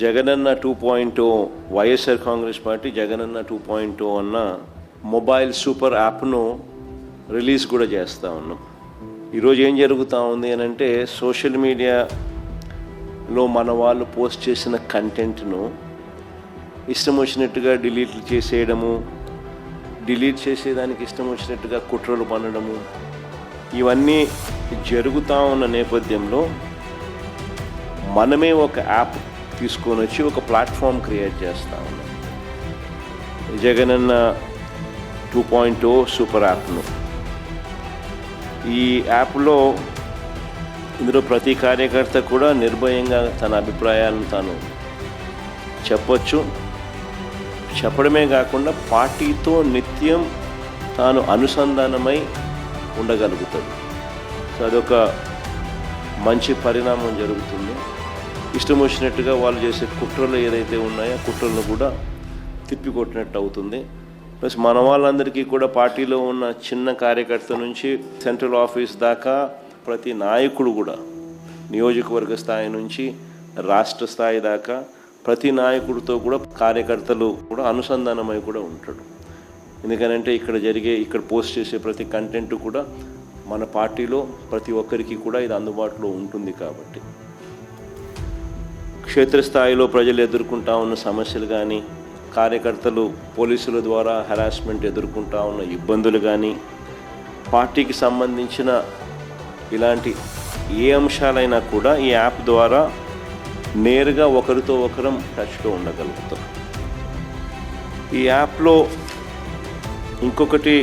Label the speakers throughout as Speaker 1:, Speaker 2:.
Speaker 1: Jagananna 2.0 YSR Congress party Jagananna 2.0 అన్న mobile super యాప్ను release కూడా చేస్తూ ఉన్నాం. ఈరోజు ఏం జరుగుతూ ఉంది అని అంటే, సోషల్ మీడియాలో మన వాళ్ళు పోస్ట్ చేసిన కంటెంట్ను ఇష్టం వచ్చినట్టుగా డిలీట్ చేసేయడము, డిలీట్ చేసేదానికి ఇష్టం వచ్చినట్టుగా కుట్రలు పన్నడము, ఇవన్నీ జరుగుతూ ఉన్న నేపథ్యంలో మనమే ఒక యాప్ తీసుకొని వచ్చి ఒక ప్లాట్ఫామ్ క్రియేట్ చేస్తూ ఉన్నాం. జగనన్న 2.0 సూపర్ యాప్ను. ఈ యాప్లో ఇందులో ప్రతి కార్యకర్త కూడా నిర్భయంగా తన అభిప్రాయాలను తాను చెప్పొచ్చు. చెప్పడమే కాకుండా పార్టీతో నిత్యం తాను అనుసంధానమై ఉండగలుగుతాడు. సో అదొక మంచి పరిణామం జరుగుతుంది. ఇష్టం వచ్చినట్టుగా వాళ్ళు చేసే కుట్రలు ఏదైతే ఉన్నాయో కుట్రలను కూడా తిప్పికొట్టినట్టు అవుతుంది. ప్లస్ మన వాళ్ళందరికీ కూడా పార్టీలో ఉన్న చిన్న కార్యకర్త నుంచి సెంట్రల్ ఆఫీస్ దాకా ప్రతి నాయకుడు కూడా, నియోజకవర్గ స్థాయి నుంచి రాష్ట్ర స్థాయి దాకా ప్రతి నాయకుడితో కూడా కార్యకర్తలు కూడా అనుసంధానమై కూడా ఉంటాడు. ఎందుకనంటే ఇక్కడ పోస్ట్ చేసే ప్రతి కంటెంట్ కూడా మన పార్టీలో ప్రతి ఒక్కరికి కూడా ఇది అందుబాటులో ఉంటుంది. కాబట్టి క్షేత్రస్థాయిలో ప్రజలు ఎదుర్కొంటా ఉన్న సమస్యలు కానీ, కార్యకర్తలు పోలీసుల ద్వారా హెరాస్మెంట్ ఎదుర్కొంటా ఉన్న ఇబ్బందులు కానీ, పార్టీకి సంబంధించిన ఇలాంటి ఏ అంశాలైనా కూడా ఈ యాప్ ద్వారా నేరుగా ఒకరితో ఒకరం టచ్లో ఉండగలుగుతాం. ఈ యాప్లో ఇంకొకటి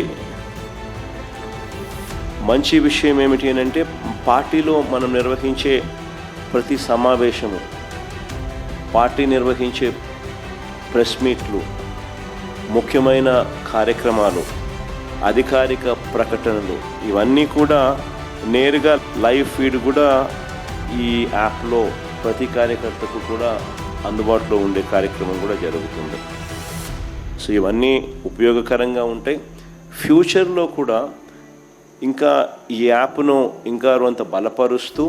Speaker 1: మంచి విషయం ఏమిటి అని అంటే, పార్టీలో మనం నిర్వహించే ప్రతి సమావేశము, పార్టీ నిర్వహించే ప్రెస్ మీట్లు, ముఖ్యమైన కార్యక్రమాలు, అధికారిక ప్రకటనలు, ఇవన్నీ కూడా నేరుగా లైవ్ ఫీడ్ కూడా ఈ యాప్లో ప్రతి కార్యకర్తకు కూడా అందుబాటులో ఉండే కార్యక్రమం కూడా జరుగుతుంది. సో ఇవన్నీ ఉపయోగకరంగా ఉంటాయి. ఫ్యూచర్లో కూడా ఇంకా ఈ యాప్ను ఇంకా కొంత బలపరుస్తూ,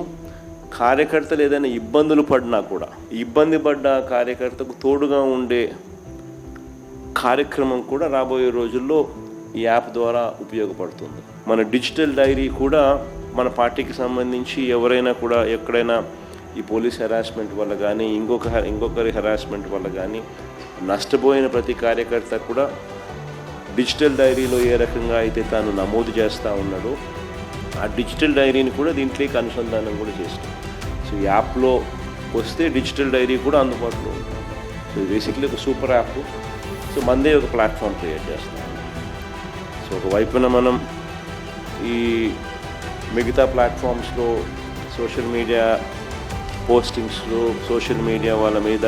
Speaker 1: కార్యకర్తలు ఏదైనా ఇబ్బందులు పడినా కూడా ఇబ్బంది పడ్డ కార్యకర్తకు తోడుగా ఉండే కార్యక్రమం కూడా రాబోయే రోజుల్లో ఈ యాప్ ద్వారా ఉపయోగపడుతుంది. మన డిజిటల్ డైరీ కూడా మన పార్టీకి సంబంధించి ఎవరైనా కూడా ఎక్కడైనా ఈ పోలీస్ హెరాస్మెంట్ వల్ల కానీ ఇంకొకరి హెరాస్మెంట్ వల్ల కానీ నష్టపోయిన ప్రతి కార్యకర్త కూడా డిజిటల్ డైరీలో ఏ రకంగా అయితే తాను నమోదు చేస్తూ ఉన్నాడో ఆ డిజిటల్ డైరీని కూడా దీంట్లోకి అనుసంధానం కూడా చేస్తాం. సో ఈ యాప్లో వస్తే డిజిటల్ డైరీ కూడా అందుబాటులో ఉంటుంది. సో బేసిక్లీ ఒక సూపర్ యాప్. సో మనదే ఒక ప్లాట్ఫామ్ క్రియేట్ చేస్తాం. సో ఒకవైపున మనం ఈ మిగతా ప్లాట్ఫామ్స్లో సోషల్ మీడియా పోస్టింగ్స్లో సోషల్ మీడియా వాళ్ళ మీద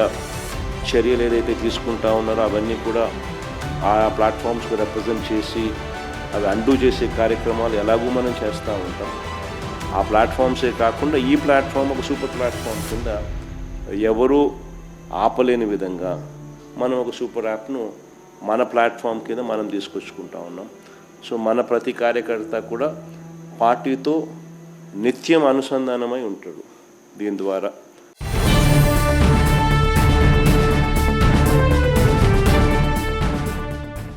Speaker 1: చర్యలు ఏదైతే తీసుకుంటా ఉన్నారో అవన్నీ కూడా ఆ ప్లాట్ఫామ్స్కి రిప్రజెంట్ చేసి అవి అండూ చేసే కార్యక్రమాలు ఎలాగూ మనం చేస్తూ ఉంటాం. ఆ ప్లాట్ఫామ్సే కాకుండా ఈ ప్లాట్ఫామ్ ఒక సూపర్ ప్లాట్ఫామ్ కింద ఎవరూ ఆపలేని విధంగా మనం ఒక సూపర్ యాప్ను మన ప్లాట్ఫామ్ కింద మనం తీసుకొచ్చుకుంటా ఉన్నాం. సో మన ప్రతి కార్యకర్త కూడా పార్టీతో నిత్యం అనుసంధానమై ఉంటాడు దీని ద్వారా.